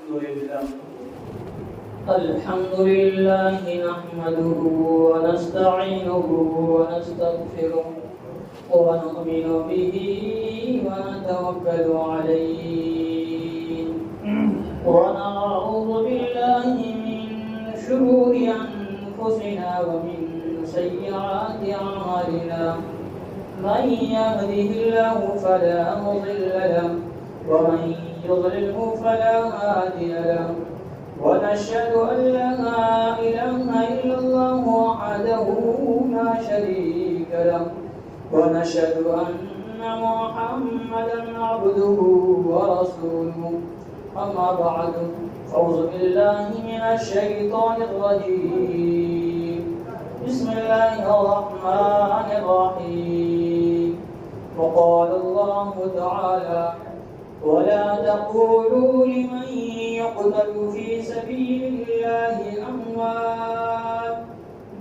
الحمد لله نحمده ونستعينه ونستغفره ونؤمن به ونتوكل عليه ونعوذ بالله من شرور أنفسنا ومن سيئات أعمالنا من يهده الله فلا مضل له ومن يضلله فلا هادي له ونشهد أن لا إله إلا الله وحده لا شريك له ونشهد أن محمدا عبده ورسوله أما بعد أعوذ بالله من الشيطان الرجيم بسم الله الرحمن الرحيم وقال الله تعالى ولا تقولوا لمن يقتل في سبيل الله أموات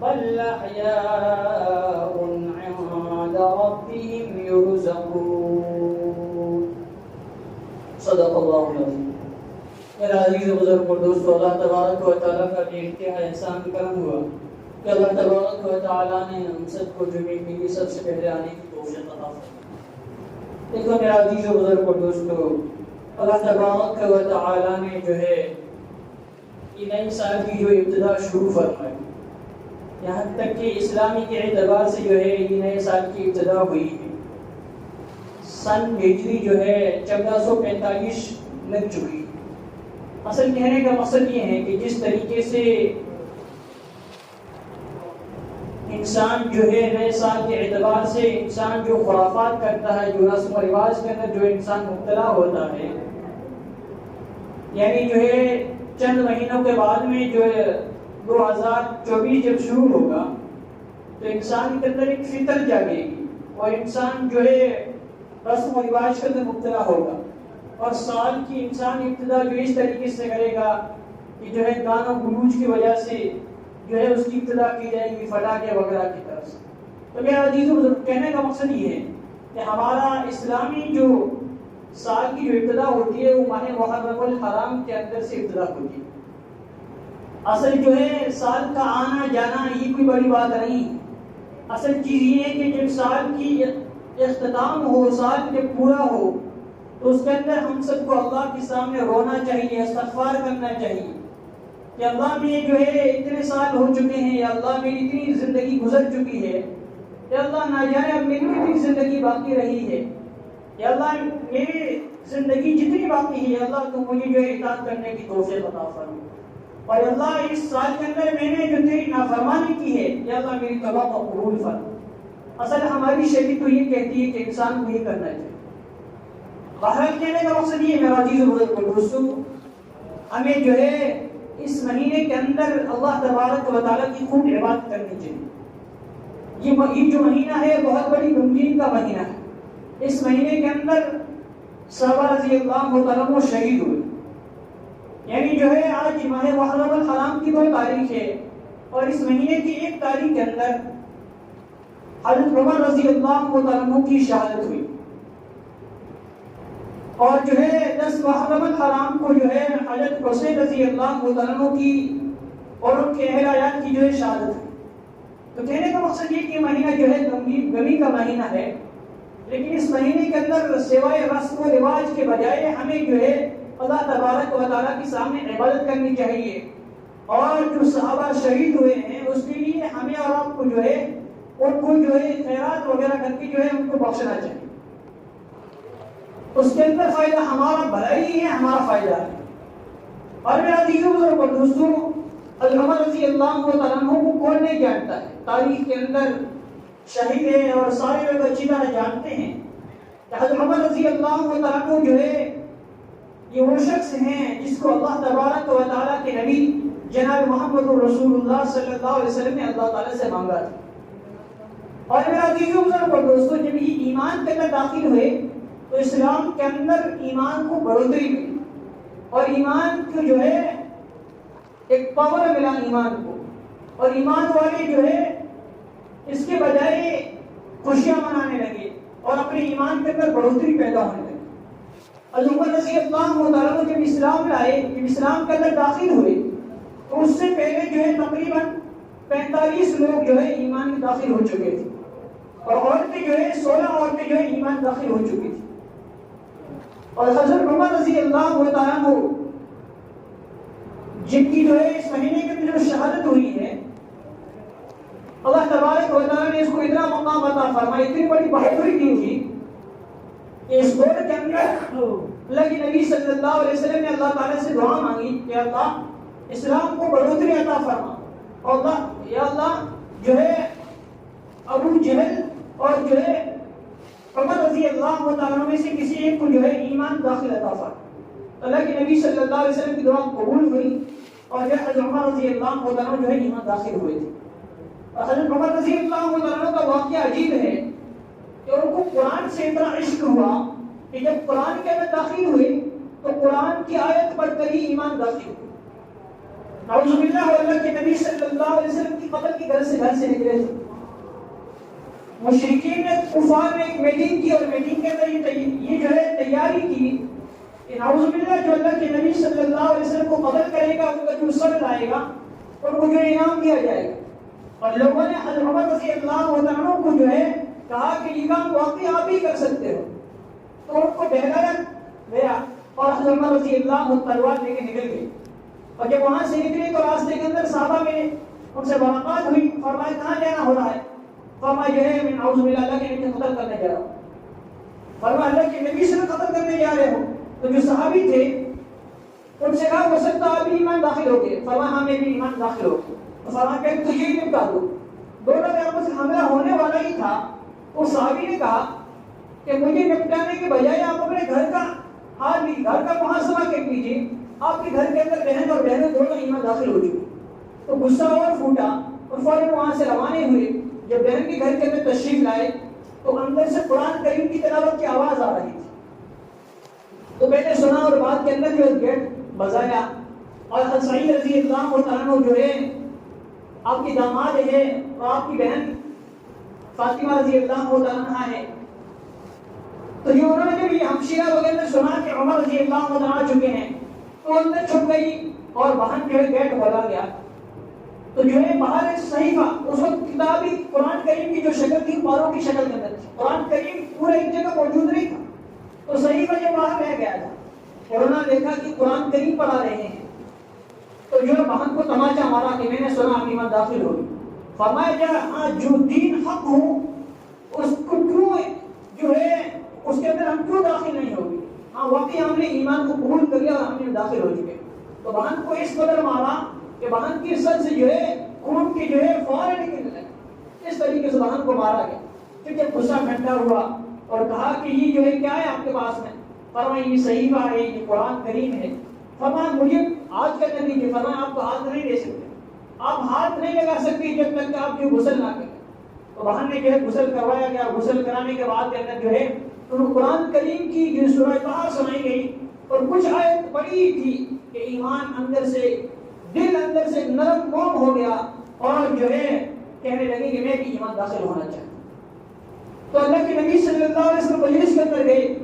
بل أحياء عند ربهم يرزقون صدق الله العظيم. میرا عزیز بزرگ اور دوستو، اللہ تبارک و تعالیٰ کا بھی انتہائی احسان کرم ہوا کہ اللہ تبارک و تعالیٰ نے ہم سب کو جمعے کے لیے سب سے پہلے آنے کی توفیق عطا فرمائی. دیکھو میرا عزیز و بزرگ اور دوستو، اللہ تبارک و تعالیٰ نے جو ہے یہ نئے سال کی جو ابتدا شروع فرمائی، یہاں تک کہ اسلامی کے اعتبار سے جو ہے یہ نئے سال کی ابتدا ہوئی ہے. سن ہجری جو ہے 1445 لگ چکی. اصل کہنے کا مقصد یہ ہے کہ جس طریقے سے انسان جو ہے نئے سال کے اعتبار سے انسان جو خرافات کرتا ہے، جو رسم و رواج کے اندر جو انسان مبتلا ہوتا ہے، یعنی جو ہے چند مہینوں کے بعد میں جو ہے 2024 جب شروع ہوگا تو انسان کے اندر ایک فطر جاگے گی اور انسان جو ہے رسم و رواج کے اندر مبتلا ہوگا اور سال کی انسان ابتدا جو اس طریقے سے کرے گا کہ جو ہے گانا گلوچ کی وجہ سے جو ہے اس کی ابتدا کی جائے گی پٹاخے وغیرہ کی طرف سے. تو میرا عزیز و بزرگ کہنے کا مقصد یہ ہے کہ ہمارا اسلامی جو سال کی جو ابتدا ہوتی ہے وہ ماہ محرم الحرام کے اندر سے ابتدا ہوتی ہے. اصل جو ہے سال کا آنا جانا یہ کوئی بڑی بات نہیں. اصل چیز یہ ہے کہ جب سال کی اختتام ہو، سال جب پورا ہو تو اس کے اندر ہم سب کو اللہ کے سامنے رونا چاہیے، استغفار کرنا چاہیے کہ اللہ میں جو ہے اتنے سال ہو چکے ہیں، یا اللہ میری اتنی زندگی گزر چکی ہے، یا اللہ نہ جانے اب میری کتنی زندگی باقی رہی ہے، یا اللہ میری زندگی جتنی باقی ہے یا اللہ تو مجھے جو ہے اطاعت کرنے کی توفیق عطا فرما، اور اللہ اس سال کے اندر میں نے جو تیری نافرمانی کی ہے یا اللہ میری توبہ کو قبول فرما. اصل ہماری شریعت تو یہ کہتی ہے کہ انسان کو یہ کرنا چاہیے. بہرحال کہنے کا مقصد یہ ہے میرا عزیز و بزرگ دوستو، ہمیں جو ہے اس مہینے کے اندر اللہ تبارک و تعالیٰ کی خوب عبادت کرنی چاہیے. یہ جو مہینہ ہے بہت بڑی غمگین کا مہینہ ہے. اس مہینے کے اندر صحابہ رضی اللہ عنہ شہید ہوئے. یعنی جو ہے آج ماہ محرم الحرام کی 2 تاریخ ہے اور اس مہینے کی 1 تاریخ کے اندر حضرت عمر رضی اللہ عنہ کی شہادت ہوئی. اور جو ہے 10 محرم الحرام کو جو ہے حضرت حسین رضی اللہ عنہ کی اور ان کے اہل عیال کی جو ہے شہادت ہے. تو کہنے کا مقصد یہ کہ یہ مہینہ جو ہے غمی کا مہینہ ہے، لیکن اس مہینے کے اندر سوائے رسم و رواج کے بجائے ہمیں جو ہے اللہ تبارک و تعالیٰ کے سامنے عبادت کرنی چاہیے، اور جو صحابہ شہید ہوئے ہیں اس کے لیے ہمیں اور آپ کو جو ہے ان کو جو ہے خیرات وغیرہ کر کے جو ہے ان کو بخشنا چاہیے. اس کے اندر فائدہ ہمارا بھلائی ہے، ہمارا فائدہ ہے. اور میرا عزیزو بزرگ اور دوستو، عمر رضی اللہ عنہ کو کون نہیں جانتا ہے؟ تاریخ کے اندر شہید ہے اور سارے لوگ اچھی طرح جانتے ہیں کہ حضرت عمر رضی اللہ عنہ جو ہے یہ وہ شخص ہیں جس کو اللہ تبارک و تعالیٰ کے نبی جناب محمد رسول اللہ صلی اللہ علیہ وسلم نے اللہ تعالیٰ سے مانگا تھا. اور میرا عزیزو بزرگ اور دوستو، جب یہ ایمان کے اندر داخل ہوئے تو اسلام کے اندر ایمان کو بڑھوتری ملی اور ایمان کو جو ہے ایک پاور ملا ایمان کو، اور ایمان والے جو ہے اس کے بجائے خوشیاں منانے لگے اور اپنے ایمان کے اندر بڑھوتری پیدا ہونے لگی. حضرت عمر رضی اللہ عنہ جب اسلام لائے، جب اسلام کے اندر داخل ہوئے، تو اس سے پہلے جو ہے تقریباً 45 لوگ جو ہے ایمان میں داخل ہو چکے تھے، اور عورتیں جو ہے 16 عورتیں جو ہے ایمان داخل ہو چکی تھی. اور حضرت عمر رضی اللہ عنہ جن کی جو ہے اس مہینے کے اندر جو شہادت ہوئی ہے، اللہ تبارک و تعالیٰ نے اس کو اتنا مقام عطا فرمایا، اتنی بڑی بہادری دی تھی کہ اس دور کے اندر اللہ کے نبی صلی اللہ علیہ وسلم نے اللہ تعالیٰ سے دعا مانگی کہ اللہ اسلام کو بڑھوتری عطا فرما، اور اللہ یا اللہ جو ہے ابو جہل اور جو ہے عمر رضی اللہ تعالیٰ میں سے کسی ایک کو جو ہے ایمان داخل عطا فرما. اللہ کے نبی صلی اللہ علیہ وسلم کی دعا قبول ہوئی، اور حضرت عمر رضی اللہ عنہ جو ہے ایمان داخل ہوئے تھے. اور حضرت عمر رضی اللہ عنہ کا واقعہ عجیب ہے کہ ان کو قرآن سے اتنا عشق ہوا کہ جب قرآن کے اندر داخل ہوئے تو قرآن کی آیت پڑھ کر ہی ایمان داخل ہوئے. نعوذ باللہ، اللہ کے نبی صلی اللہ علیہ وسلم کی قتل کی گھر سے نکلے تھے. مشرکین نے کفار نے ایک میٹنگ کی، اور میٹنگ کے اندر یہ جو ہے تیاری کی کہ نعوذ باللہ جو اللہ کے نبی صلی اللہ علیہ وسلم کو قتل کرے گا، ان کا جو سر لائے گا ان کو جو انعام دیا جائے گا. اور لوگوں نے حضرت عمر رضی اللہ عنہ کو جو ہے کہا کہ یہ کام واقعی آپ ہی کر سکتے ہو، تو ان کو بہلایا گیا، اور حضرت عمر رضی اللہ عنہ تلوار لے کے نکل گئے. اور جب وہاں سے نکلے تو راستے کے اندر صحابہ میں ان سے ملاقات ہوئی. فرمایا کہاں جانا ہو رہا ہے؟ فرمایا جو ہے میں نعوذ باللہ اللہ کے نبی کو قتل کرنے جا رہا ہوں. فرمایا اللہ کے نبی سے قتل کرنے جا رہے ہو؟ تو جو صحابی تھے ان سے کہا ہو سکتا آپ بھی ایمان داخل ہو گئے. فرمایا ہاں میں بھی ایمان داخل ہو گیا. فرمایا کہ تجھے ہی نمٹا دو. دونوں میں آپس حملہ ہونے والا ہی تھا. اس صحابی نے کہا کہ مجھے نپٹانے کے بجائے آپ اپنے گھر کا حال بھی، گھر کا محاسبہ کر لیجیے. آپ کے گھر کے اندر بہن اور بہنیں دونوں ایمان داخل ہو چکی. تو غصہ اور پھوٹا اور فوراً وہاں سے روانہ ہوئے. جب بہن کے گھر کے اندر تشریف لائے تو اندر سے قرآن کریم کی تلاوت کی آواز آ رہی تھی. تو میں نے سنا اور بعد کے اندر جو گیٹ بجایا، اور حضرت سعید رضی اللہ عنہ جو ہے آپ کی داماد ہے اور آپ کی بہن فاطمہ رضی اللہ عنہ ہے. تو یہ انہوں نے بھی ہمشیرہ وغیرہ نے سنا کہ عمر رضی اللہ عنہ آ چکے ہیں، تو اندر چھپ گئی اور باہر جو ہے گیٹ کھولا گیا. تو جو ہے باہر ایک صحیفہ، اس وقت کتابی قرآن کریم کی جو شکل تھی پاروں کی شکل کے اندر تھی. قرآن کریم پورا ایک جگہ موجود نہیں تھا، تو صحیفہ جو باہر رہ گیا تھا. اور انہوں نے دیکھا کہ قرآن کریم پڑھا رہے ہیں، تو جو ہے بہن کو تماچا مارا کہ میں نے سنا آپ ایمان داخل ہوگی. فرمایا جا ہاں جو دین حق ہو اس کو کیوں جو ہے اس کے اندر ہم کیوں داخل نہیں ہوگی؟ ہاں واقعی ہم نے ایمان کو قبول کر لیا اور ہم نے داخل ہو چکے. تو بہن کو اس قدر مارا کہ بہن کی سر سے جو ہے خون کی جو ہے فوراً نکلنے لگے. اس طریقے سے بہن کو مارا گیا. پھر جب غصہ ٹھنڈا ہوا اور کہا کہ یہ جو ہے کیا ہے آپ کے پاس میں؟ فرمایا یہ صحیفہ ہے، یہ قرآن کریم ہے. فرمایا مجھے آج کرنے دیجیے. فرمایا آپ کو ہاتھ نہیں دے سکتے، آپ ہاتھ نہیں لگا سکتے جب تک کہ آپ جو غسل نہ کریں. تو بہن نے جو ہے غسل کروایا گیا. غسل کرانے کے بعد کے اندر جو ہے قرآن کریم کی جو سورہ طہ سنائی گئی، اور کچھ آیت پڑھی تھی کہ ایمان اندر سے، دل اندر سے نرم موم ہو گیا، اور جو ہے کہنے لگے کہ میں بھی ایمان داخل ہونا چاہتا ہوں. تو اللہ کے نبی صلی اللہ علیہ وسلم مجلس کے اندر گئے،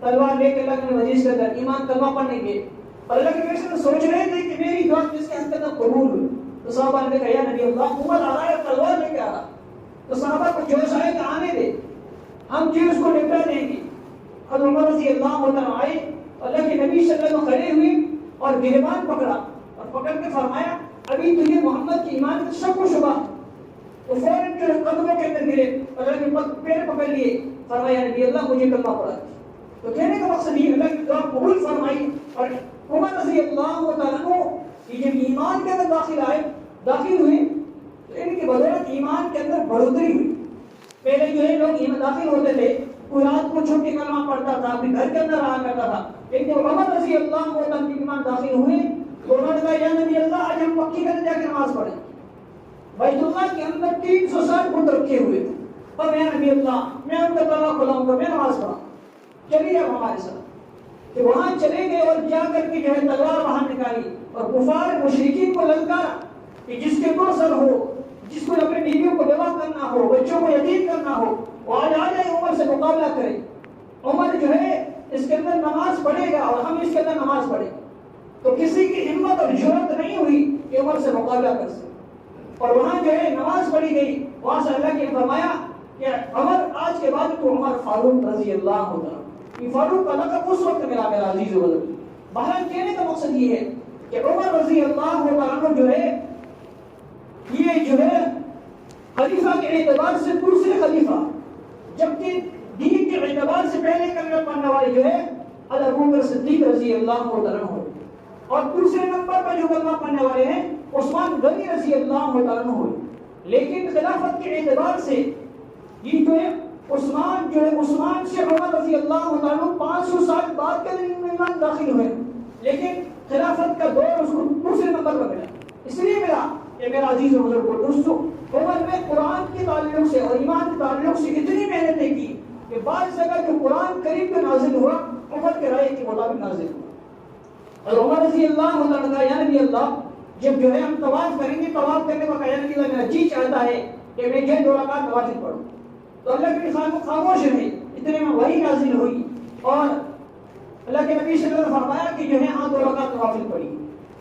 تلوار لے کے اللہ کے مجلس کے اندر ایمان کلمہ پڑھنے گئے. اور اللہ کے نبی صلی اللہ علیہ وسلم سوچ رہے تھے کہ میری دعا کس کے حد تک قبول ہوئی. تو صحابہ نے کہا یا نبی اللہ عمر آ رہا ہے تلوار لے کے آ رہا. تو صحابہ کو جوش آئے کہ آنے دے، ہم جی اس کو نپٹا دیں گے. حضرت عمر رضی اللہ عنہ آئے، اللہ کے نبی صلی اللہ علیہ وسلم کھڑے ہوئے اور گریبان پکڑا اور پکڑ کے فرمایا ابھی تجھے محمد کی ایمان کا شک و شبہ. تو فوراً جو قدموں کے اندر گرے اور اللہ کے پیر پکڑ لیے. فرمایا نبی اللہ مجھے کلمہ پڑھا. تو کہنے کا مقصد یہ اللہ کی دعا قبول فرمائی. اور عمر رضی اللہ عنہ یہ جب ایمان کے اندر داخل ہوئے تو ان کی بدولت ایمان کے اندر بڑھوتری ہوئی. پہلے جو ہے لوگ ایمان داخل ہوتے تھے، کوئی رات کو چھوٹی کلمہ پڑھتا تھا، پھر گھر کے اندر رہا کرتا تھا. لیکن جب عمر رضی اللہ عنہ کی ایمان داخل ہوئے تو انہوں نے کہا یا نبی اللہ آج ہم مکی میں جا کے نماز پڑھیں. بیت اللہ کے اندر 360 بت رکھے ہوئے تھے. اور میں نبی اللہ میں ان کا تلا کھلاؤں گا، میں نماز پڑھاؤں. چلیے اب ہمارے ساتھ. کہ وہاں چلے گئے اور جا کر کے جو ہے تلوار باہر نکالی اور کفار مشرکین کو للکارا کہ جس کے 2 سر ہو، جس کو اپنے بیویوں کو بیوہ کرنا ہو، بچوں کو یتیم کرنا ہو، وہ آج آ جائے عمر سے مقابلہ کرے. عمر جو ہے اس کے اندر نماز پڑھے گا اور ہم اس کے اندر نماز پڑھیں گے، تو کسی کی ہمت اور جرأت نہیں ہوئی کہ عمر سے مقابلہ کر سکے۔ اور وہاں جو ہے نماز پڑھی گئی، وہاں سے اللہ نے فرمایا کہ عمر آج کے بعد تو عمر فاروق رضی اللہ عنہ، یہ فاروق کا لقب اس وقت ملا میرا عزیز و بزرگ۔ بہرحال کہنے کا مقصد یہ ہے کہ عمر رضی اللہ عنہ جو ہے یہ جو ہے خلیفہ کے اعتبار سے دوسرے خلیفہ، جبکہ دین کے اعتبار سے پہلے کلمہ پڑھنے والے جو ہے حضرت ابوبکر صدیق رضی اللہ عنہ، اور دوسرے نمبر پر جو کلمہ پڑھنے والے ہیں عثمان غنی رضی اللہ عنہ ہوئے۔ لیکن خلافت کے اعتبار سے یہ جو ہے عثمان سے عمر رضی اللہ عنہ 500 سال بعد کے ایمان داخل ہوئے، لیکن خلافت کا دور اس کو دوسرے نمبر پر ملا۔ اس لیے میرا عزیز و بزرگ دوستو، عمر نے قرآن کے تعلق سے اور ایمان کے تعلق سے اتنی محنتیں کی کہ بعض جگہ جو قرآن قریب میں نازل ہوا عمر کے رائے کے مطابق نازل ہوا۔ اور عمر رضی اللہ عنہ کا یا نبی اللہ، جب جو ہے ہم طواف کریں گے، طواف کرنے کا یا نبی اللہ میرا جی چاہتا ہے کہ میں یہ 2 رکعت نوافل پڑھوں، تو اللہ کے نبی خاموش رہے، اتنے میں وحی نازل ہوئی اور اللہ کے نبی صلی اللہ علیہ وسلم نے فرمایا کہ جو ہے 2 رکعت نوافل پڑھی۔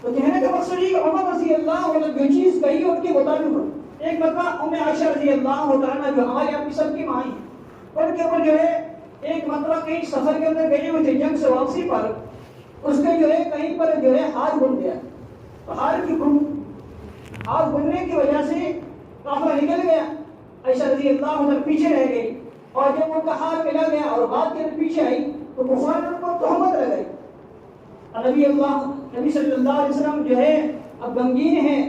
تو کہنے کا مقصد یہ کہ عمر رضی اللہ عنہ جو چیز کہی ان کے مطابق ہو۔ ایک مرتبہ ام عائشہ رضی اللہ عنہ جو ہمارے آپ کی سب کی ماں ہیں، ان کے اوپر جو ہے ایک مرتبہ کہیں سفر کے اندر گئے ہوئے تھے، جنگ سے واپسی پر اس کے جو ہے کہیں پر جو ہے ہاتھ گم گیا، ہاتھ گمنے کی وجہ سے قافلہ نکل گیا، عائشہ رضی اللہ عنہ پیچھے رہ گئی، اور جب ان کا ہاتھ ملا گیا اور بات کے پیچھے آئی تو کفار نے ان کو تہمت لگائی۔ نبی صلی اللہ علیہ وسلم جو ہے اب غمگین ہیں،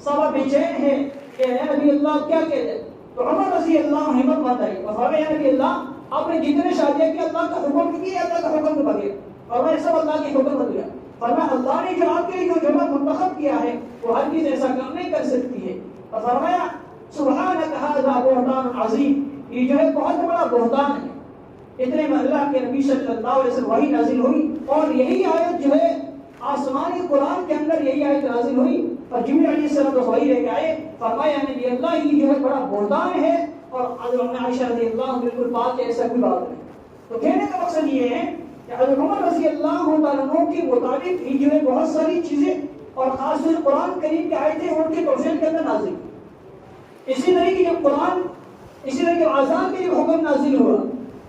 صحابہ بے چین ہیں کہ اے نبی اللہ کیا کہتے، تو عمر رضی اللہ عنہ ہمت بات آئی اور فرمایا یا نبی اللہ آپ نے جتنے شادیاں کی اللہ کا حکم کیا، اللہ کا حکم کے بغیر، اور میں سب اللہ کے حکم بن گیا۔ فرمایا اللہ نے جو آپ کے لیے جو جمع منتخب کیا ہے وہ ہر چیز ایسا کام نہیں کر سکتی ہے، اور فرمایا سبحانک ھذا بہتان عظیم، یہ جو ہے بہت بڑا بہتان ہے۔ اتنے میں اللہ کے نبی صلی اللہ علیہ وسلم وحی نازل ہوئی، اور یہی آیت جو ہے آسمانی قرآن کے اندر یہی آیت نازل ہوئی، اور جبریل علیہ السلام تو وحی لے کے آئے، فرمایا نبی اللہ یہ جو ہے بڑا بہتان ہے، اور حضرت عائشہ رضی اللہ عنہ بالکل پاک ہے، ایسا کوئی بات نہیں۔ تو کہنے کا مقصد یہ ہے کہ حضرت عمر رضی اللہ عنہ کے مطابق یہ جو ہے بہت ساری چیزیں اور خاص طور قرآن کریم کی آیتیں ان کے توفیق کے اندر نازل ہوئی۔ اسی طریقے جب اسی طرح اذان کے جو حکم نازل ہوا،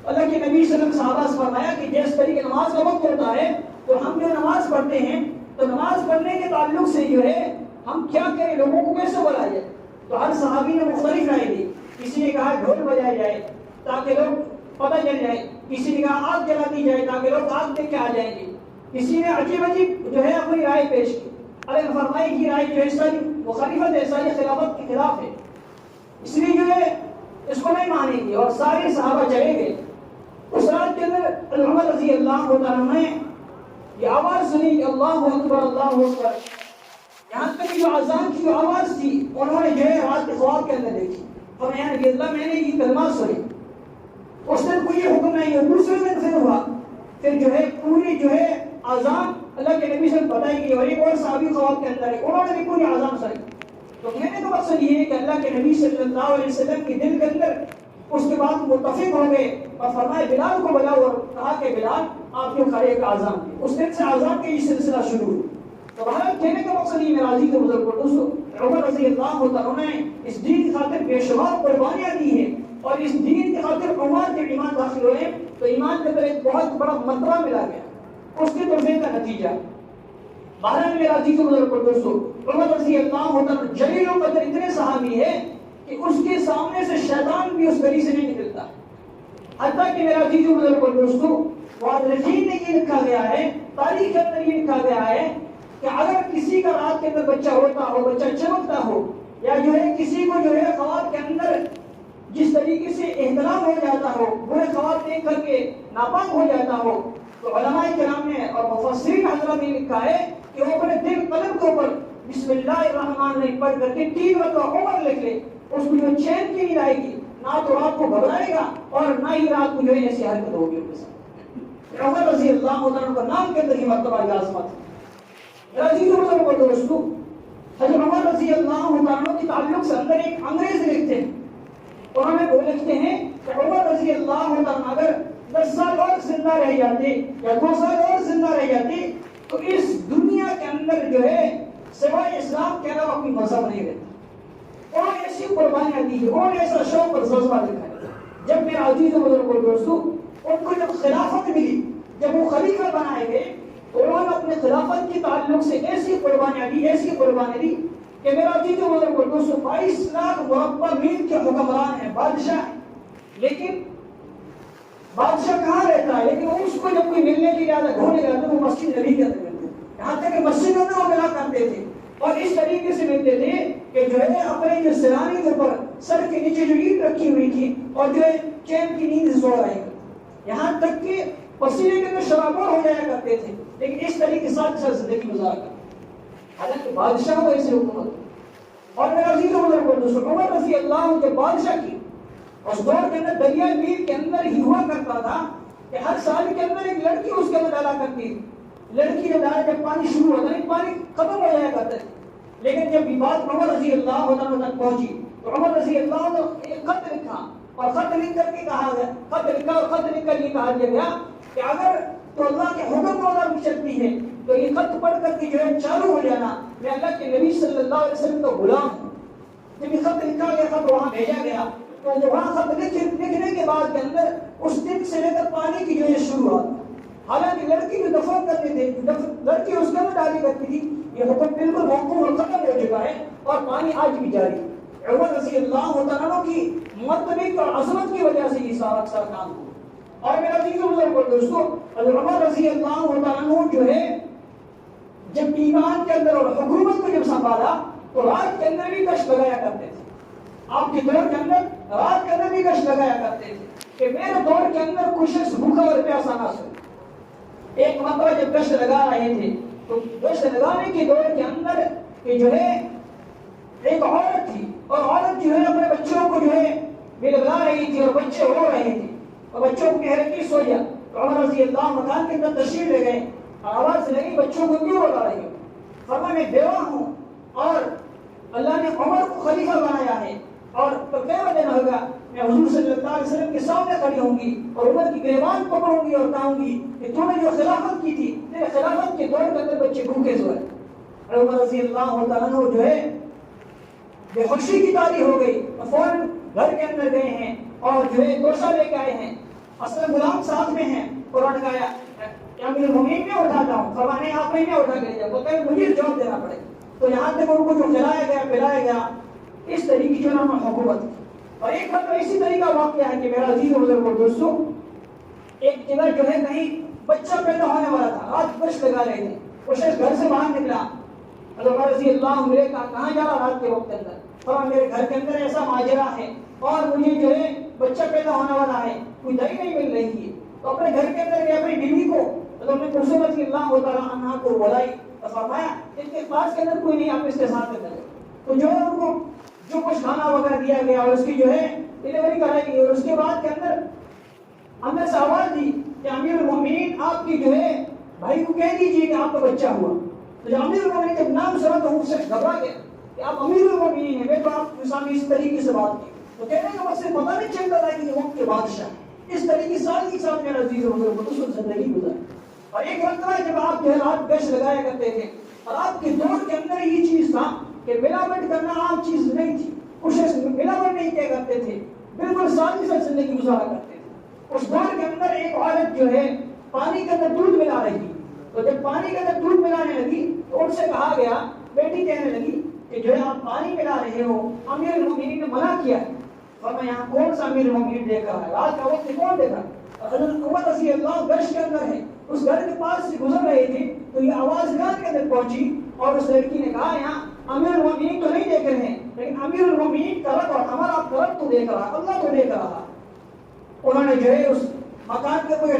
اللہ کے نبی صلی اللہ علیہ وسلم صحابہ سے فرمایا کہ جس طریقے نماز کا وقت ہوتا ہے تو ہم جو نماز پڑھتے ہیں تو نماز پڑھنے کے تعلق سے جو ہے ہم کیا کریں، لوگوں کو کیسے بلایا جائے، تو ہر صحابی نے مختلف رائے دی۔ کسی نے کہا ڈھول بجایا جائے تاکہ لوگ پتہ چل جائے، کسی نے کہا آگ جلا دی جائے تاکہ لوگ آگ دیکھ کے آ جائیں گے، کسی نے عجیب جو ہے اپنی رائے پیش کی۔ اللہ نے فرمایا کہ رائے جو ہے ساری مخالفت ہے، ساری خلافت کے خلاف ہے، اس لیے جو ہے اس کو نہیں مانیں گے، اور سارے صحابہ چلے گئے۔ اس رات کے اندر عمر رضی اللہ عنہ نے یہ آواز سنی اللہ اکبر اللہ اکبر، یہاں تک کہ جو اذان کی جو آواز تھی انہوں نے جو ہے رات کے خواب کے اندر دیکھی، اور یعنی اللہ میں نے یہ کلمات سنی۔ اس دن کوئی حکم نہیں ہے، دوسرے دن پھر ہوا، پھر جو ہے پوری جو ہے اذان اللہ کے نبی سے بتائی گئی، اور ایک اور صحابی خواب کے اندر ہے، انہوں نے بھی پوری اذان سنی۔ تو کہنے کا مقصد یہ ہے کہ اللہ کے نبی صلی اللہ علیہ وسلم کے دل کے اندر اس کے بعد متفق ہو گئے اور فرمائے بلال کو بلاؤ، اور کہا کہ بلال آپ کیوں کھڑے ایک اذان دیں۔ اس دن سے اذان کا یہ سلسلہ شروع ہوا۔ تو بہرحال کہنے کا مقصد یہ میرا عزیز و بزرگ دوستو، عمر رضی اللہ عنہ نے اس دین کی خاطر بے شمار قربانیاں دی ہیں، اور اس دین کی خاطر عمر کے ایمان داخل ہوئے تو ایمان کے اندر ایک بہت بڑا مرتبہ ملا گیا، اس کے توفیق کا نتیجہ۔ بہرحال میرا عزیز و بزرگ دوستو، عمر رضی اللہ عنہ جلیل القدر اتنے صحابی ہے کہ اس کے سامنے سے شیطان بھی اس گلی سے نہیں نکلتا، حتیٰ کہ میرا عزیز و بزرگ دوستو مؤرخین نے یہ لکھا گیا ہے، تاریخ کے اندر یہ لکھا گیا ہے کہ اگر کسی کا رات کے اندر بچہ ہوتا ہو، بچہ چمکتا ہو، یا جو ہے کسی کو جو ہے خواب کے اندر جس طریقے سے احترام ہو جاتا ہو، برے خواب دیکھ کر کے ناپاک ہو جاتا ہو، تو علماء کرام نے اور مفسرین حضرات نے لکھا ہے کہ وہ اپنے دل قلم کے اوپر بسم اللہ الرحمن الرحیم پڑھ کر کے 3 مرتبہ عمر لکھ لے، اس کو جو چین کی نہیں آئے گی، نہ تو رات کو گھبرائے گا اور نہ ہی رات کو جو ہے ایسی حرکت ہوگی ان کے ساتھ۔ عمر رضی اللہ عنہ کا نام کے اندر ہی مرتبہ یہ عظمت ہے۔ عزیز و بزرگ دوستو، حضرت عمر رضی اللہ عنہ کے تعلق سے اندر ایک انگریز لکھتے ہیں، انہوں نے وہ لکھتے ہیں کہ عمر رضی اللہ عنہ اگر 10 10 سال اور زندہ رہ جاتے یا 2 سال اور زندہ رہ جاتے تو اس دنیا کے اندر جو ہے سوائے اسلام کے علاوہ کوئی مذہب نہیں رہتا. اور ایسی قربانیاں دی ہے اور ایسا شوق اور جذبہ دکھایا. جب میرے عزیز و بزرگ اور دوستوں ان کو جب خلافت ملی، جب وہ خلیفہ بنائے گئے تو انہوں نے اپنے خلافت کے تعلق سے ایسی قربانیاں دی کہ میرا عزیز و بزرگ اور دوستوں 22 لاکھ مربع میل کے حکمران ہیں، بادشاہ ہیں، لیکن بادشاہ کہاں رہتا ہے؟ لیکن اس کو جب کوئی ملنے کے لیے آتا ڈھونڈنے جاتا وہ مسجد نبی کے اندر ملتے، یہاں تک کہ مسجد میں وہ ملا کرتے تھے اور اس طریقے سے ملتے تھے کہ جو ہے اپنے جو سرانے کے اوپر سر کے نیچے جو اینٹ رکھی ہوئی تھی اور جو ہے چین کی نیند سو رہے تھے، یہاں تک کہ پسینے کے اندر شرابور ہو جایا کرتے تھے، لیکن اس طریقے کے ساتھ زندگی گزارا کرتے. حالانکہ بادشاہ کو ایسی حکومت. اور میرا عزیز و بزرگ دوستو عمر رضی اللہ عنہ کے بادشاہ کی اس دور کے اندر دریائے نیل کے اندر ہی ہوا کرتا تھا کہ ہر سال کے اندر ایک لڑکی اس کے اندر ڈالا کرتی تھی. لڑکی نے ڈالا جب پانی شروع ہوتا نہیں پانی ختم ہو جایا کرتا تھا. لیکن جب یہ بات عمر رضی اللہ عنہ تک پہنچی تو عمر رضی اللہ عنہ نے ایک خط لکھا اور خط لکھ کر کے کہا گیا، خط لکھ کر یہ کہا گیا کہ اگر تو اللہ کے حکم کو اگر چلتی ہے تو یہ خط پڑھ کر کے جو ہے چالو ہو جانا، میں اللہ کے نبی صلی اللہ علیہ وسلم کا غلام ہوں. جب یہ خط لکھا گیا، خط وہاں بھیجا گیا تو وہاں خط لکھنے کے بعد کے اندر اس دن سے لے کر پانی کی جو ہے شروعات. حالانکہ لڑکی جو دفن کرتے تھے، لڑکی اس کے اندر ڈالی کرتی تھی، یہ حکم بالکل موقوف اور ختم ہو چکا ہے اور پانی آج بھی جاری. عمر رضی اللہ عنہ کی مرتبے اور عظمت کی وجہ سے یہ سارا کام ہوا. اور میرا عزیز و بزرگ دوستو عمر رضی اللہ عنہ جو ہے جب ایمان کے اندر اور حکومت کو جب سنبھالا تو رات کے اندر بھی گشت لگایا کرتے تھے. آپ کے دور کے اندر رات کے اندر بھی گشت لگایا کرتے تھے کہ میرے دور کے اندر کوئی شخص بھوکا اور پیاسا نہ سوئے. ایک مرتبہ جب گشت لگا رہے تھے تو گشت لگانے کے دور کے اندر کہ جو ہے ایک عورت تھی اور عورت جو ہے اپنے بچوں کو جو ہے بلغلا رہی تھی اور بچے رو رہے تھے اور بچوں کو کہہ رہے تھے سو جا. تو عمر رضی اللہ مکان کے اندر تشریف لے گئے، آواز لگی بچوں کو کیوں رلا رہی ہو؟ فرمایا میں بیوہ ہوں اور اللہ نے عمر کو خلیفہ بنایا ہے اور تو کیا وجہ ہوگا میں حضور صلی اللہ علیہ وسلم کے سامنے کھڑی ہوں گی اور عمر کی گریبان پکڑوں گی اور کہوں گی کہ تو نے جو خلافت کی تھی تیرے خلافت کے دور کے اندر بچے بھوکے سوئے. عمر رضی اللہ تعالیٰ عنہ جو ہے بے خوشی کی تاری ہو گئی، فوراً گھر کے اندر گئے ہیں اور جو ہے گوشہ لے کے آئے ہیں، اصل غلام ساتھ میں ہیں. قرآن کا امیر المومنین میں اٹھاتا ہوں، فرمانے آپ میں اٹھا کے لے جاؤ، بولتا ہے مجھے جواب دینا پڑے. تو یہاں تک ان کو جو کھلایا گیا پلایا گیا اس طریقے کی انہوں نے حکومت کی. اور ایک مرتبہ اسی طریقہ واقعہ ہے کہ میرا عزیز و بزرگ دوستو ایک جگہ جو ہے کہیں بچہ پیدا ہونے والا تھا، رات گشت لگا رہے تھے، وہ شخص گھر سے باہر نکلا، عمر رضی اللہ عنہ میرے کہاں جا رہا رات کے وقت کے اندر؟ فرمایا میرے گھر کے اندر ایسا ماجرا ہے اور مجھے جو ہے بچہ پیدا ہونے والا ہے، کوئی دہی نہیں مل رہی ہے. تو اپنے گھر کے اندر گئے، اپنی بیوی کو مطلب نے کلثوم رضی اللہ تعالیٰ عنہا کو بلائی اور فرمایا ان کے پاس کے اندر کوئی نہیں، آپ اس کے ساتھ میں کریں. تو جو ہے ان کو جو کچھ کھانا وغیرہ دیا گیا اور اس کی جو ہے ڈلیوری کرائی گئی اور اس کے بعد کے اندر سے آواز دی کہ امیر المومنین آپ کی جو ہے بھائی کو کہہ دیجیے کہ آپ کا بچہ ہوا. تو جب امیر المومنین جب نام سنا تو اس سے گھبرا گیا کہ آپ امیر المومنین ہیں، میں تو آپ کے سامنے اس طریقے سے بات کی. تو کہنے کا مقصد پتہ نہیں چلتا تھا کہ یہ وقت کے بادشاہ اس طریقے سال کے ساتھ میرا عزیز و بزرگ اس وقت زندگی گزاری. اور ایک مرتبہ جب آپ جو ہے رات گشت لگایا کرتے تھے اور آپ کے دور کے اندر یہ چیز تھا کہ ملاوٹ کرنا عام چیز نہیں تھی، کچھ ملاوٹ نہیں کیا کرتے تھے، بالکل سادگی سے زندگی گزارا کرتے تھے. اس دور کے اندر ایک عورت جو ہے پانی کے اندر دودھ ملا رہی تھی. تو جب پانی کے اندر دودھ ملانے لگی تو ان سے کہا گیا، بیٹی کہنے لگی کہ جو ہے آپ پانی ملا رہے ہو، امیر المومنین نے منع کیا ہے. فرمایا یہاں کون سا امیر المومنین دیکھ رہا ہے؟ رات کا وقت کون دیکھ رہا ہے؟ حضرت عمر رضی اللہ گشت کے اندر ہے، اس گھر کے پاس سے گزر رہے تھے تو یہ آواز گھر کے اندر پہنچی اور اس لڑکی نے کہا یہاں امیر المومنین تو نہیں دیکھ رہے ہیں لیکن امیر المومنین کا رب اور ہمارا رب تو دیکھ رہا، اللہ تو دیکھ رہا. انہوں نے جو ہے اس مکان کے کوئی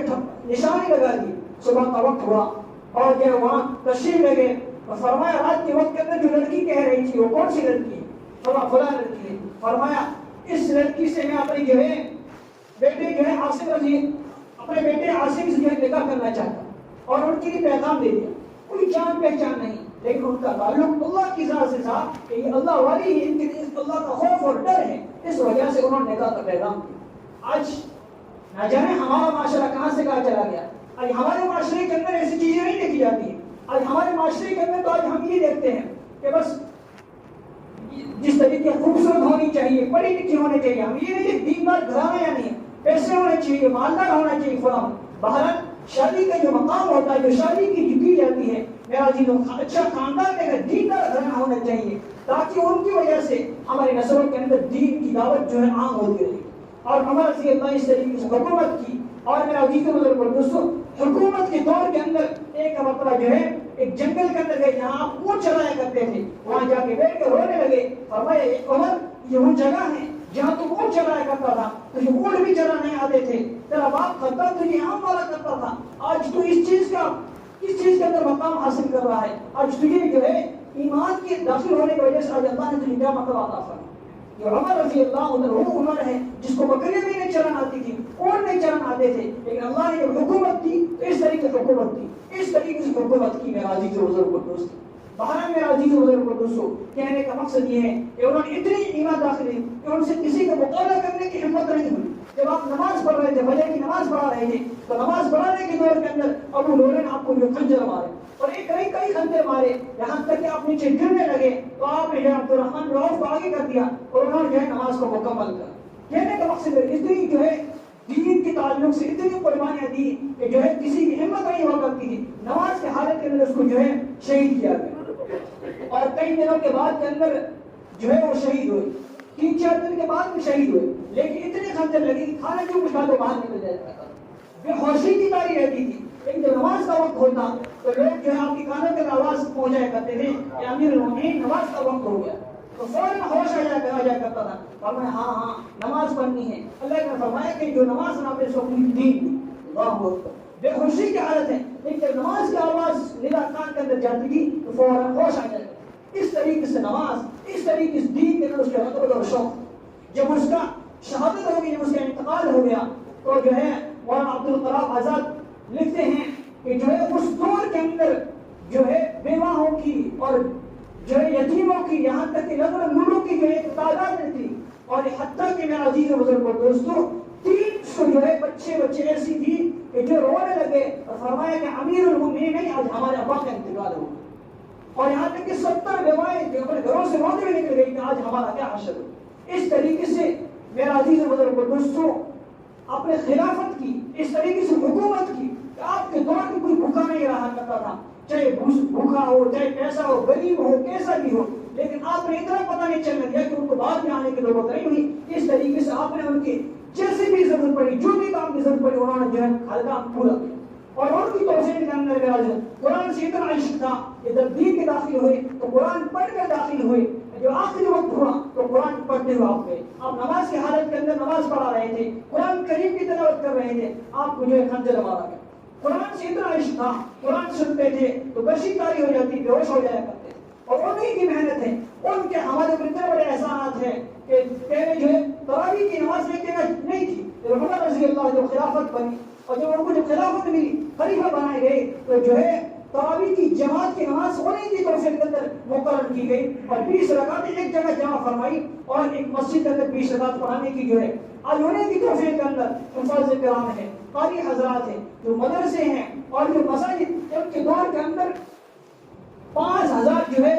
نشانی لگا دی. صبح کا وقت ہوا اور جو ہے وہاں تشریف لے گئے اور فرمایا رات کے وقت کے اندر جو لڑکی کہہ رہی تھی وہ کون سی لڑکی ہے؟ فرمایا فلاں لڑکی ہے. فرمایا اس لڑکی سے میں اپنی جو ہے بیٹے جو ہے عاصم رضی اپنے بیٹے عاصم سے جو ہے نکاح کرنا چاہتا اور ان کے لیے پیغام دے دیا. کوئی جان پہچان نہیں لیکن ان کا تعلق اللہ کی ذات سے تھا کہ یہ اللہ والی ہے، ان کے لیے اللہ کا خوف اور ڈر ہے، اس وجہ سے انہوں نے نکاح کا پیغام دیا. آج نہ جانے ہمارا معاشرہ کہاں سے کہاں چلا گیا. آج ہمارے معاشرے کے اندر ایسی چیزیں نہیں دیکھی جاتی ہیں. آج ہمارے معاشرے کے اندر تو آج ہم یہ دیکھتے ہیں کہ بس جس طریقے خوبصورت ہونی چاہیے, پڑھی لکھی ہونے چاہیے, ہم یہ نہیں دیندار گھرانا یا نہیں, پیسے ہونے چاہیے, مالدار ہونا چاہیے فلاں. بہرحال شادی کا جو مقام ہوتا ہے, جو شادی کی جاتی ہے, میرا جی اچھا خاندان میں دیندار گھرانا ہونا چاہیے تاکہ ان کی وجہ سے ہماری نسلوں کے اندر دین کی دعوت جو ہے عام ہوتی رہے. اور عمر رضی اللہ اس طریقے سے حکومت کی. اور میرا عزیز اور دوستوں, حکومت کے دور کے اندر ایک مرتبہ جو ہے ایک جنگل کے اندر گئے جہاں آپ اونٹ چلایا کرتے تھے, وہاں جا کے بیٹھ کے رونے لگے. فرمایا عمر یہ وہ جگہ ہے جہاں تم اونٹ چلایا کرتا تھا, تجھے اونٹ بھی چلانے آتے تھے, تیرا باپ خطہ تجھے عام والا کرتا تھا, آج تو اس چیز کے اندر مقام حاصل کر رہا ہے. آج تجھے جو ہے ایمان کے داخل ہونے کی وجہ سے آج اللہ نے تجھے کیا مطلب عطا فرمایا. یہ عمر رضی اللہ عنہ وہ عمر ہے جس کو بکریاں بھی نہیں چلانا آتی تھی, اونٹ نہیں چلانا آتے تھے, لیکن اللہ نے جب حکومت دی تو اس طریقے سے حکومت دی, اس طریقے سے حکومت کی. میرا عزیز و بزرگ دوست, بہرحال میرا عزیز و بزرگ دوستو, کہنے کا مقصد یہ ہے کہ انہوں نے اتنی ایمان داخل کی کہ ان سے کسی کا مقابلہ کرنے کی ہمت نہیں ہوئی. جب آپ نماز پڑھ رہے تھے, فجر کی نماز پڑھا رہے تھے, تو نماز پڑھانے کے دور کے اندر ابو لولے نے آپ کو جو خنجر مارے اور کئی خنجر مارے, یہاں تک کہ آپ نیچے گرنے لگے, تو آپ نے عبد الرحمن بن عوف کو آگے کر دیا اور انہوں نے جو ہے نماز کو مکمل کر. کہنے کا مقصد اتنی جو ہے دین کے تعلق سے اتنی قربانیاں دی کہ جو ہے کسی کی ہمت نہیں ہوا کرتی تھی. نماز کے حالت کے اندر اس کو جو ہے شہید کیا گیا اور کئی دنوں کے بعد کے اندر جو ہے وہ شہید ہوئے, 3-4 دن کے بعد میں شہید ہوئے. لیکن اتنے خنجر لگے کہ کھانا جو کچھ کھا تو باہر نکل جاتا تھا, بے ہوشی کی تاری رہتی تھی. لیکن جب نماز کا وقت ہوتا تو لوگ جو ہے آپ کی کانوں کے آواز پہنچایا کرتے تھے کہ امیر المومنین نماز کا وقت ہو گیا, تو فوراً ہوش آ جایا کرتا تھا. فرمایا ہاں نماز پڑھنی ہے. اللہ نے فرمایا کہ جو نماز نہ پڑھے سو اپنی دین. اللہ اکبر, بے ہوشی کی حالت ہے, لیکن جب نماز کی آواز ندا کان کے اندر جاتی تھی تو فوراً ہوش آ جاتا. اس طریقے سے نماز, اس طریقے سے دین کے اندر اس کے رغبت اور شوق. جب اس کا شہادت ہوگی, جب اس کا انتقال ہو گیا, تو جو ہے مولانا عبدالقلاب آزاد لکھتے ہیں کہ جو ہے اس دور کے اندر جو ہے بیواہوں کی اور جو ہے یتیموں کی, یہاں تک کہ لگن لوڑوں کی جو ایک تعداد تھی, اور حتیٰ کہ میرا عزیز و بزرگ اور دوستوں 300 جو ہے بچے ایسی تھی کہ جو رونے لگے اور فرمایا کہ امیر المومنین نہیں, آج ہمارے ابا کا انتقال ہوا. اور یہاں تک کہ 70 بیوائیں جو اپنے گھروں سے روتے ہوئے نکل گئی کہ آج ہمارا کیا حشر ہو. اس طریقے سے میرا عزیز و بزرگ اور دوستوں اپنے خلافت کی, اس طریقے سے حکومت کی کہ آپ کے دور میں کوئی بھوکا نہیں رہا کرتا تھا, چاہے بھوکا ہو, چاہے پیسہ ہو, غریب ہو, کیسا بھی ہو, لیکن آپ نے اتنا پتہ نہیں چلنے دیا کہ ان کو بعد میں آنے کی ضرورت نہیں ہوئی. اس طریقے سے آپ نے ان کی جیسے بھی ضرورت پڑی, جو بھی کام کی ضرورت پڑی, انہوں نے جو ہے ہر کام پورا کیا. اور ان کی توسیع کے اندر میرا جو قرآن سے اتنا عشق تھا کہ جب دین کے داخل ہوئے تو قرآن پڑھ کر داخل ہوئے. جو آخری وقت ہوا تو قرآن پڑھتے ہوئے آپ گئے, آپ نماز کی حالت کے اندر نماز پڑھا رہے تھے, قرآن کریم کی تلاوت کر رہے تھے, آپ کو جو ہے خنجر مارا گیا. قرآن سے اتنا عشق تھا, قرآن سنتے تھے تو گشی تاری ہو جاتی, بے ہوش ہو جایا کرتے. اور انہی کی محنت ہے, ان کے ہمارے اتنے بڑے احسانات ہیں کہ پہلے جو ہے تراویح کی نماز لے کے نہیں تھی. عمر رضی اللہ جب خلافت بنی اور جب ان کو جب خلافت ملی, خلیفہ بنائے گئے, تو جو ہے تراویح کی جماعت کی نماز ہونے کی توفیق کے اندر مقرر کی گئی اور 20 رکعتیں ایک جگہ جمع فرمائی اور ایک مسجد کے اندر 20 رکعت پڑھانے کی جو ہے آج ہونے کی توفیق کے اندر حفاظ کرام ہے, قاری حضرات ہیں, جو مدرسے ہیں اور جو مساجد. ان کے دور کے اندر 5000 جو ہے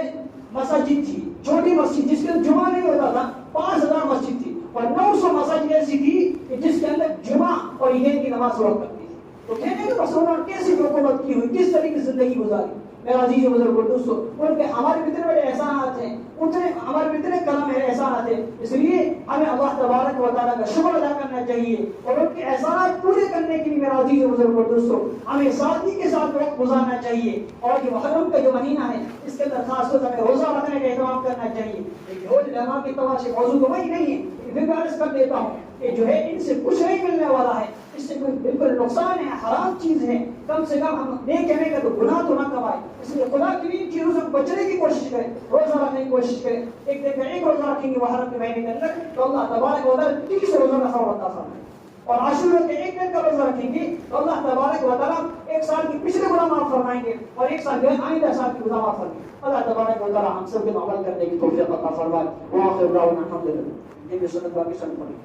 مساجد تھی, چھوٹی مسجد جس کے جمعہ نہیں ہوتا تھا, 5000 مسجد تھی, اور 900 مساجد ایسی تھی کہ جس کے اندر جمعہ اور عید کی نماز ہوا کرتی تھی. تو کہنے کے مسلمان کیسی حکومت کی ہوئی, کس طریقے سے زندگی گزاری. میرا عزیز و بزرگ دوستو, ان کے ہمارے اتنے بڑے احسانات ہیں, اتنے ہمارے اتنے کرم ہے, احسانات ہیں. اس لیے ہمیں اللہ تبارک و تعالیٰ کا شکر ادا کرنا چاہیے اور ان کے احسانات پورے کرنے کے لیے میرا عزیز و بزرگ دوستو ہمیں سادگی کے ساتھ وقت گزارنا چاہیے. اور یہ محرم کا جو مہینہ ہے, اس کے اندر خاص طور سے ہمیں روزہ رکھنے کا اہتمام کرنا چاہیے. روز علماء کی طرح سے موضوع تو وہی نہیں ہے, پھر عرض کر دیتا ہوں کہ جو ہے ان سے کچھ نہیں ملنے والا ہے, اس سے کوئی بالکل نقصان ہے, حرام چیز ہے. کم سے کم ہم نہیں کہنے کا تو گناہ تو نہ کمائے, اس لیے خدا کی ان چیزوں سے بچنے کی کوشش کریں, روزہ رکھنے کی کوشش کریں. ایک دن میں ایک روزہ رکھیں گے محرم کے مہینے کے اندر تو اللہ تبارک و تعالیٰ 30 روزہ کا ثواب عطا فرمائے. اور عاشورہ کے ایک دن کا روزہ رکھیں گے تو اللہ تبارک و تعالیٰ ایک سال کی پچھلے گناہ معاف فرمائیں گے اور ایک سال آئندہ سال کی گناہ معاف فرمائیں گے. اللہ تبارک و تعالیٰ ہم سب کے عمل کرنے کی توفیق عطا فرمائے. وآخر دعوانا الحمدللہ. یہ سنت باقی سن پڑی.